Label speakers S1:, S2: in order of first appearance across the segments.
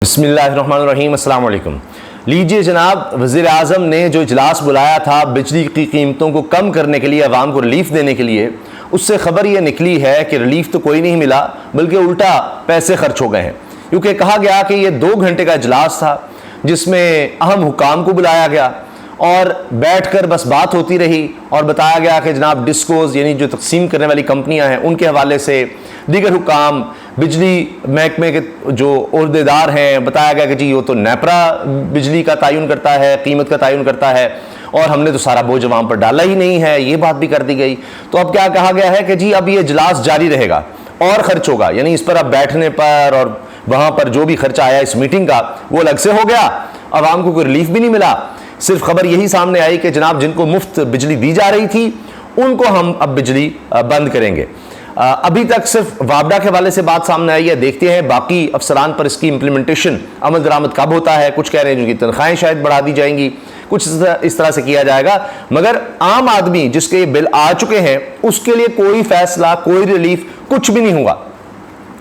S1: بسم اللہ الرحمن الرحیم، السلام علیکم۔ لیجئے جناب، وزیر اعظم نے جو اجلاس بلایا تھا بجلی کی قیمتوں کو کم کرنے کے لیے، عوام کو ریلیف دینے کے لیے، اس سے خبر یہ نکلی ہے کہ ریلیف تو کوئی نہیں ملا بلکہ الٹا پیسے خرچ ہو گئے ہیں، کیونکہ کہا گیا کہ یہ 2 گھنٹے کا اجلاس تھا جس میں اہم حکام کو بلایا گیا اور بیٹھ کر بس بات ہوتی رہی اور بتایا گیا کہ جناب ڈسکوز یعنی جو تقسیم کرنے والی کمپنیاں ہیں ان کے حوالے سے دیگر حکام، بجلی محکمے کے جو عہدیدار ہیں، بتایا گیا کہ جی وہ تو نیپرا بجلی کا تعین کرتا ہے، قیمت کا تعین کرتا ہے اور ہم نے تو سارا بوجھ عوام پر ڈالا ہی نہیں ہے، یہ بات بھی کر دی گئی۔ تو اب کیا کہا گیا ہے کہ جی اب یہ اجلاس جاری رہے گا اور خرچ ہوگا، یعنی اس پر اب بیٹھنے پر اور وہاں پر جو بھی خرچہ آیا اس میٹنگ کا وہ الگ سے ہو گیا، عوام کو کوئی ریلیف بھی نہیں ملا۔ صرف خبر یہی سامنے آئی کہ جناب جن کو مفت بجلی دی جا رہی تھی ان کو ہم اب بجلی بند کریں گے۔ ابھی تک صرف وابڈا کے حوالے سے بات سامنے آئی ہے، دیکھتے ہیں باقی افسران پر اس کی امپلیمنٹیشن عمل درآمد کب ہوتا ہے۔ کچھ کہہ رہے ہیں جن کی تنخواہیں شاید بڑھا دی جائیں گی، کچھ اس طرح سے کیا جائے گا، مگر عام آدمی جس کے یہ بل آ چکے ہیں اس کے لیے کوئی فیصلہ، کوئی ریلیف، کچھ بھی نہیں ہوگا۔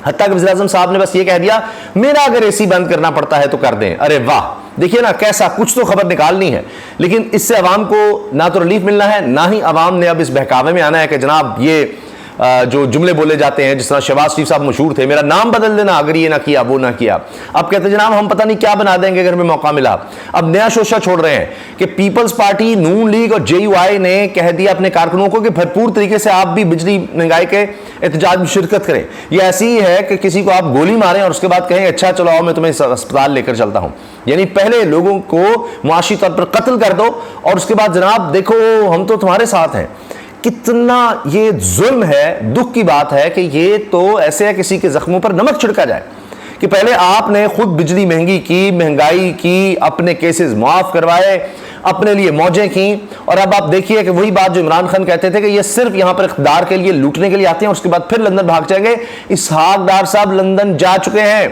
S1: حتیٰ کہ وزیر اعظم صاحب نے بس یہ کہہ دیا میرا اگر اے سی بند کرنا پڑتا ہے تو کر دیں۔ ارے واہ، دیکھیے نا کیسا کچھ تو خبر نکالنی ہے، لیکن اس سے عوام کو نہ تو ریلیف ملنا ہے، نہ ہی عوام نے اب اس بہکاوے میں آنا ہے کہ جناب یہ جو جملے بولے جاتے ہیں، جس طرح شہباز شریف صاحب مشہور تھے، میرا نام بدل دینا اگر یہ نہ کیا وہ نہ کیا۔ اب کہتے ہیں جناب ہم پتہ نہیں کیا بنا دیں گے اگر ہمیں موقع ملا۔ اب نیا شوشہ چھوڑ رہے ہیں کہ پیپلز پارٹی، نون لیگ اور جے یو آئی نے کہہ دیا اپنے کارکنوں کو کہ بھرپور طریقے سے آپ بھی بجلی مہنگائی کے احتجاج میں شرکت کریں۔ یہ ایسی ہی ہے کہ کسی کو آپ گولی ماریں اور اس کے بعد کہیں اچھا چلو آؤ میں تمہیں اسپتال لے کر چلتا ہوں، یعنی پہلے لوگوں کو معاشی طور پر قتل کر دو اور اس کے بعد جناب دیکھو ہم تو تمہارے ساتھ ہیں۔ کتنا یہ ظلم ہے، دکھ کی بات ہے کہ یہ تو ایسے ہے کسی کے زخموں پر نمک چھڑکا جائے کہ پہلے آپ نے خود بجلی مہنگی کی، مہنگائی کی، اپنے کیسز معاف کروائے، اپنے لیے موجیں کیں، اور اب آپ دیکھیے کہ وہی بات جو عمران خان کہتے تھے کہ یہ صرف یہاں پر اقتدار کے لیے لوٹنے کے لیے آتے ہیں اور اس کے بعد پھر لندن بھاگ جائیں گے۔ اسحاق ڈار صاحب لندن جا چکے ہیں،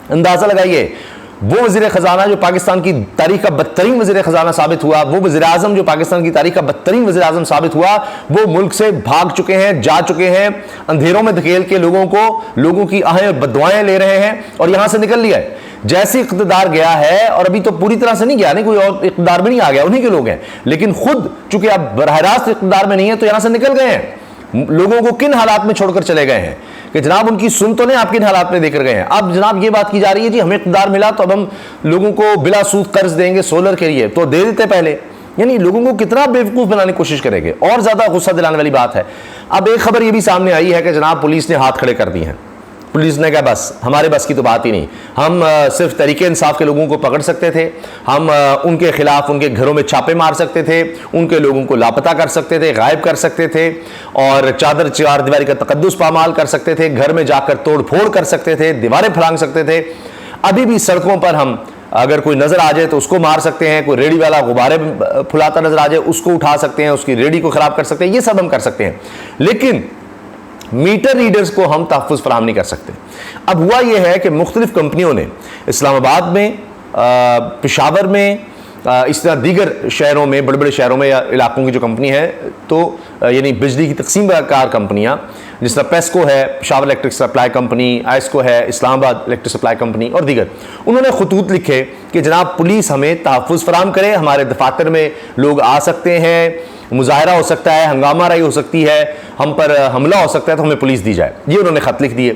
S1: اندازہ لگائیے۔ وہ وزیر خزانہ جو پاکستان کی تاریخ کا بدترین وزیر خزانہ ثابت ہوا، وہ وزیر اعظم جو پاکستان کی تاریخ کا بدترین وزیر اعظم ثابت ہوا، وہ ملک سے بھاگ چکے ہیں، جا چکے ہیں، اندھیروں میں دھکیل کے لوگوں کی آہیں بددعائیں لے رہے ہیں اور یہاں سے نکل لیا ہے۔ جیسی اقتدار گیا ہے، اور ابھی تو پوری طرح سے نہیں گیا، نہیں کوئی اور اقتدار بھی نہیں آ گیا، انہی کے لوگ ہیں، لیکن خود چونکہ اب براہ راست اقتدار میں نہیں ہے تو یہاں سے نکل گئے ہیں۔ لوگوں کو کن حالات میں چھوڑ کر چلے گئے ہیں کہ جناب ان کی سن تو نہیں، آپ کن حالات میں دے کر گئے ہیں۔ اب جناب یہ بات کی جا رہی ہے جی ہمیں اقتدار ملا تو اب ہم لوگوں کو بلا سود قرض دیں گے سولر کے لیے، تو دے دیتے پہلے، یعنی لوگوں کو کتنا بیوقوف بنانے کی کوشش کریں گے۔ اور زیادہ غصہ دلانے والی بات ہے، اب ایک خبر یہ بھی سامنے آئی ہے کہ جناب پولیس نے ہاتھ کھڑے کر دی ہیں۔ پولیس نے کہا بس ہمارے بس کی تو بات ہی نہیں، ہم صرف تحریک انصاف کے لوگوں کو پکڑ سکتے تھے، ہم ان کے خلاف ان کے گھروں میں چھاپے مار سکتے تھے، ان کے لوگوں کو لاپتہ کر سکتے تھے، غائب کر سکتے تھے، اور چادر چار دیواری کا تقدس پامال کر سکتے تھے، گھر میں جا کر توڑ پھوڑ کر سکتے تھے، دیواریں پھلانگ سکتے تھے۔ ابھی بھی سڑکوں پر ہم اگر کوئی نظر آ جائے تو اس کو مار سکتے ہیں، کوئی ریڑھی والا غبارے پھلاتا نظر آ جائے اس کو اٹھا سکتے ہیں، اس کی ریڑھی کو خراب کر سکتے ہیں، یہ سب ہم کر سکتے ہیں، لیکن میٹر ریڈرز کو ہم تحفظ فراہم نہیں کر سکتے۔ اب ہوا یہ ہے کہ مختلف کمپنیوں نے اسلام آباد میں، پشاور میں، اس طرح دیگر شہروں میں، بڑے بڑے شہروں میں یا علاقوں کی جو کمپنی ہے تو یعنی بجلی کی تقسیم کار کمپنیاں، جس طرح پیسکو ہے، پشاور الیکٹرک سپلائی کمپنی، آئسکو ہے، اسلام آباد الیکٹرک سپلائی کمپنی اور دیگر، انہوں نے خطوط لکھے کہ جناب پولیس ہمیں تحفظ فراہم کرے، ہمارے دفاتر میں لوگ آ سکتے ہیں، مظاہرہ ہو سکتا ہے، ہنگامہ آرائی ہو سکتی ہے، ہم پر حملہ ہو سکتا ہے تو ہمیں پولیس دی جائے۔ یہ انہوں نے خط لکھ دیے۔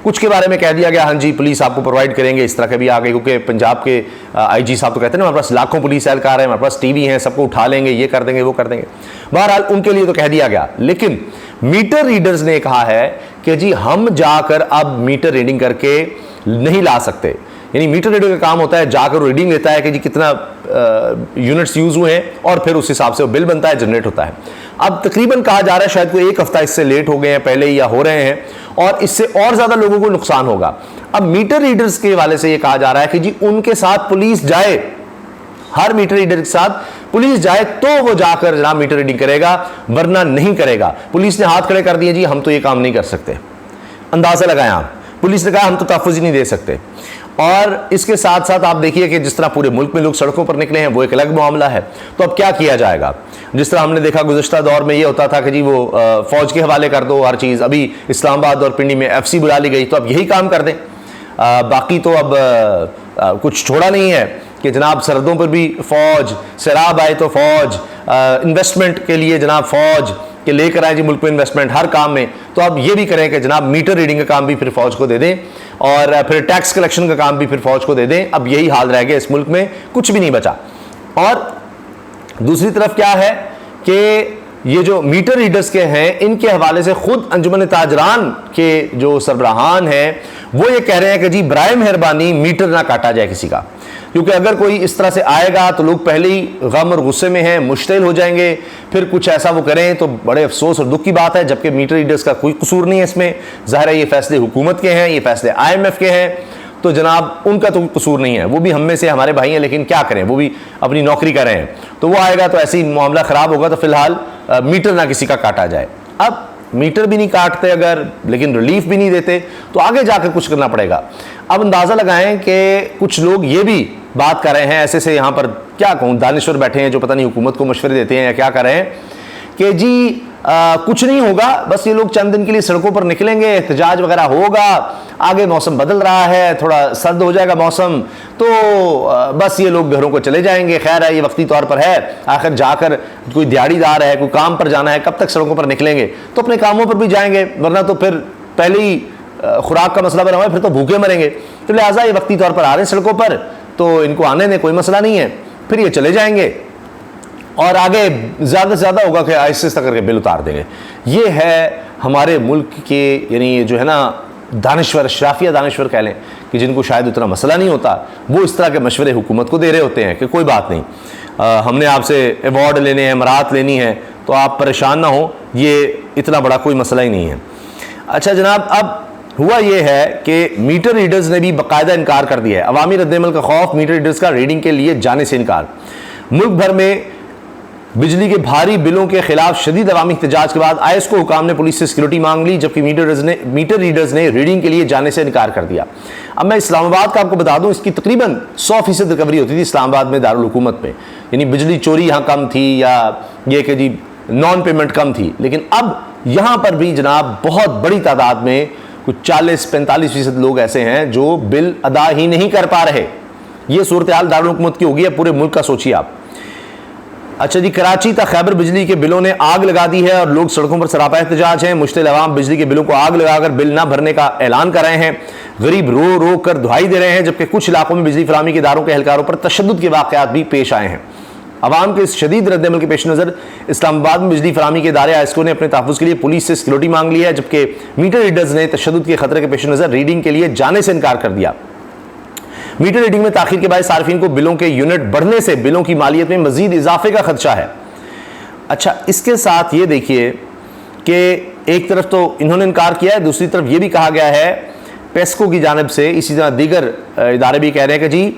S1: کچھ کے بارے میں کہہ دیا گیا ہاں جی پولیس آپ کو پرووائڈ کریں گے، اس طرح کے بھی آ گئے، کیونکہ پنجاب کے آئی جی صاحب تو کہتے ہیں نا ہمارے پاس لاکھوں پولیس اہلکار ہیں، ہمارے پاس ٹی وی ہیں، سب کو اٹھا لیں گے، یہ کر دیں گے، وہ کر دیں گے۔ بہرحال ان کے لیے تو کہہ دیا گیا، لیکن میٹر ریڈرز نے کہا ہے کہ جی ہم جا کر اب میٹر ریڈنگ کر کے نہیں لا سکتے، یعنی میٹر ریڈر کا کام ہوتا ہے جا کر ریڈنگ لیتا ہے کہ جی کتنا یونٹس یوز ہوئے ہیں اور پھر اس حساب سے وہ بل بنتا ہے، جنریٹ ہوتا ہے۔ اب تقریباً کہا جا رہا ہے شاید کوئی 1 ہفتہ اس سے لیٹ ہو گئے ہیں پہلے یا ہو رہے ہیں، اور اس سے اور زیادہ لوگوں کو نقصان ہوگا۔ اب میٹر ریڈرز کے حوالے سے یہ کہا جا رہا ہے کہ جی ان کے ساتھ پولیس جائے، ہر میٹر ریڈر کے ساتھ پولیس جائے تو وہ جا کر جناب میٹر ریڈنگ کرے گا، ورنہ نہیں کرے گا۔ پولیس نے ہاتھ کھڑے کر دیے جی ہم تو یہ کام نہیں کر سکتے۔ اندازہ لگائیں آپ، پولیس نے کہا ہم تو تحفظ ہی نہیں دے سکتے۔ اور اس کے ساتھ ساتھ آپ دیکھیے کہ جس طرح پورے ملک میں لوگ سڑکوں پر نکلے ہیں وہ ایک الگ معاملہ ہے۔ تو اب کیا کیا جائے گا؟ جس طرح ہم نے دیکھا گزشتہ دور میں یہ ہوتا تھا کہ جی وہ فوج کے حوالے کر دو ہر چیز، ابھی اسلام آباد اور پنڈی میں ایف سی بلا لی گئی، تو اب یہی کام کر دیں۔ باقی تو اب کچھ چھوڑا نہیں ہے کہ جناب سرحدوں پر بھی فوج، سیلاب آئے تو فوج، انویسٹمنٹ کے لیے جناب فوج کہ لے کر آئے جی ملک میں انویسٹمنٹ ہر کام میں، تو اب یہ بھی کریں کہ جناب میٹر ریڈنگ کا کام بھی پھر فوج کو دے دیں اور پھر ٹیکس کلیکشن کا کام بھی پھر فوج کو دے دیں. اب یہی حال رہ گیا اس ملک میں، کچھ بھی نہیں بچا. اور دوسری طرف کیا ہے کہ یہ جو میٹر ریڈرز کے ہیں ان کے حوالے سے خود انجمن تاجران کے جو سربراہان ہیں وہ یہ کہہ رہے ہیں کہ جی برائے مہربانی میٹر نہ کاٹا جائے کسی کا، کیونکہ اگر کوئی اس طرح سے آئے گا تو لوگ پہلے ہی غم اور غصے میں ہیں، مشتعل ہو جائیں گے، پھر کچھ ایسا وہ کریں تو بڑے افسوس اور دکھ کی بات ہے. جبکہ میٹر ریڈرز کا کوئی قصور نہیں ہے اس میں، ظاہر ہے یہ فیصلے حکومت کے ہیں، یہ فیصلے IMF کے ہیں، تو جناب ان کا تو کوئی قصور نہیں ہے، وہ بھی ہم میں سے ہمارے بھائی ہیں، لیکن کیا کریں وہ بھی اپنی نوکری کر رہے ہیں. تو وہ آئے گا تو ایسے ہی معاملہ خراب ہوگا. تو فی الحال میٹر نہ کسی کا کاٹا جائے. اب میٹر بھی نہیں کاٹتے اگر، لیکن ریلیف بھی نہیں دیتے تو آگے جا کر کچھ کرنا پڑے گا. اب اندازہ لگائیں کہ کچھ لوگ یہ بھی بات کر رہے ہیں، ایسے سے یہاں پر کیا کہوں دانشور بیٹھے ہیں جو پتہ نہیں حکومت کو مشورے دیتے ہیں یا کیا کر رہے ہیں کہ جی کچھ نہیں ہوگا، بس یہ لوگ چند دن کے لیے سڑکوں پر نکلیں گے، احتجاج وغیرہ ہوگا، آگے موسم بدل رہا ہے، تھوڑا سرد ہو جائے گا موسم تو بس یہ لوگ گھروں کو چلے جائیں گے. خیر ہے یہ وقتی طور پر ہے، آخر جا کر کوئی دیہڑی دار ہے، کوئی کام پر جانا ہے، کب تک سڑکوں پر نکلیں گے؟ تو اپنے کاموں پر بھی جائیں گے، ورنہ تو پھر پہلے ہی خوراک کا مسئلہ بنا ہوا ہے، پھر تو بھوکے مریں گے. تو لہٰذا یہ وقتی طور پر آ رہے ہیں سڑکوں پر تو ان کو آنے دیں، کوئی مسئلہ نہیں ہے، پھر یہ چلے جائیں گے اور آگے زیادہ سے زیادہ ہوگا کہ آہستہ آہستہ کر کے بل اتار دیں گے. یہ ہے ہمارے ملک کے یعنی جو ہے نا دانشور، اشرافیہ دانشور کہہ لیں کہ جن کو شاید اتنا مسئلہ نہیں ہوتا، وہ اس طرح کے مشورے حکومت کو دے رہے ہوتے ہیں کہ کوئی بات نہیں، ہم نے آپ سے ایوارڈ لینے ہیں، امارات لینی ہے تو آپ پریشان نہ ہوں، یہ اتنا بڑا کوئی مسئلہ ہی نہیں ہے. اچھا جناب، اب ہوا یہ ہے کہ میٹر ریڈرز نے بھی باقاعدہ انکار کر دیا ہے. عوامی رد عمل کا خوف، میٹر ریڈرز کا ریڈنگ کے لیے جانے سے انکار. ملک بھر میں بجلی کے بھاری بلوں کے خلاف شدید عوامی احتجاج کے بعد IS کو حکام نے پولیس سے سیکیورٹی مانگ لی، جبکہ میٹر ریڈرز نے ریڈنگ کے لیے جانے سے انکار کر دیا. اب میں اسلام آباد کا آپ کو بتا دوں، اس کی تقریباً 100% ریکوری ہوتی تھی اسلام آباد میں دارالحکومت میں، یعنی بجلی چوری یہاں کم تھی یا یہ کہ جی نان پیمنٹ کم تھی. لیکن اب یہاں پر بھی جناب بہت بڑی تعداد میں کچھ 40-45% لوگ ایسے ہیں جو بل ادا ہی نہیں کر پا رہے. یہ صورتحال دارالحکومت کی ہوگی، اب پورے ملک کا سوچیے آپ. اچھا جی، کراچی تا خیبر بجلی کے بلوں نے آگ لگا دی ہے اور لوگ سڑکوں پر سراپا احتجاج ہیں. مشتعل عوام بجلی کے بلوں کو آگ لگا کر بل نہ بھرنے کا اعلان کر رہے ہیں. غریب رو رو کر دہائی دے رہے ہیں، جبکہ کچھ علاقوں میں بجلی فراہمی کے اداروں کے اہلکاروں پر تشدد کے واقعات بھی پیش آئے ہیں. عوام کے اس شدید رد عمل کے پیش نظر اسلام آباد میں بجلی فراہمی کے ادارے ISCO نے اپنے تحفظ کے لیے پولیس سے سیکیورٹی مانگ لی ہے، جبکہ میٹر ریڈرز نے تشدد کے خطرے کے پیش نظر ریڈنگ کے لیے جانے سے انکار کر دیا. میٹر ریڈنگ میں تاخیر کے باعث صارفین کو بلوں کے یونٹ بڑھنے سے بلوں کی مالیت میں مزید اضافے کا خدشہ ہے. اچھا، اس کے ساتھ یہ دیکھیے کہ ایک طرف تو انہوں نے انکار کیا ہے، دوسری طرف یہ بھی کہا گیا ہے پیسکو کی جانب سے، اسی طرح دیگر ادارے بھی کہہ رہے ہیں کہ جی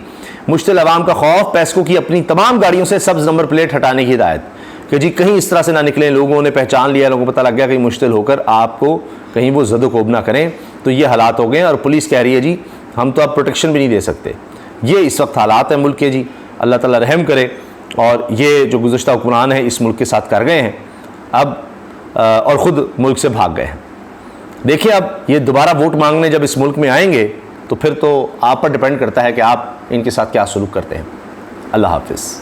S1: مشتعل عوام کا خوف، پیسکو کی اپنی تمام گاڑیوں سے سبز نمبر پلیٹ ہٹانے کی ہدایت کہ جی کہیں اس طرح سے نہ نکلیں. لوگوں نے پہچان لیا، لوگوں کو پتہ لگ گیا کہیں مشتعل ہو کر آپ کو کہیں وہ زد و کوب نہ کریں. تو یہ حالات ہو گئے ہیں اور پولیس کہہ رہی ہے جی ہم تو اب پروٹیکشن بھی نہیں دے سکتے. یہ اس وقت حالات ہیں ملک کے. جی اللہ تعالیٰ رحم کرے. اور یہ جو گزشتہ حکمران ہیں اس ملک کے ساتھ کر گئے ہیں اب اور خود ملک سے بھاگ گئے ہیں. دیکھیں اب یہ دوبارہ ووٹ مانگنے جب اس ملک میں آئیں گے تو پھر تو آپ پر ڈیپینڈ کرتا ہے کہ آپ ان کے ساتھ کیا سلوک کرتے ہیں. اللہ حافظ.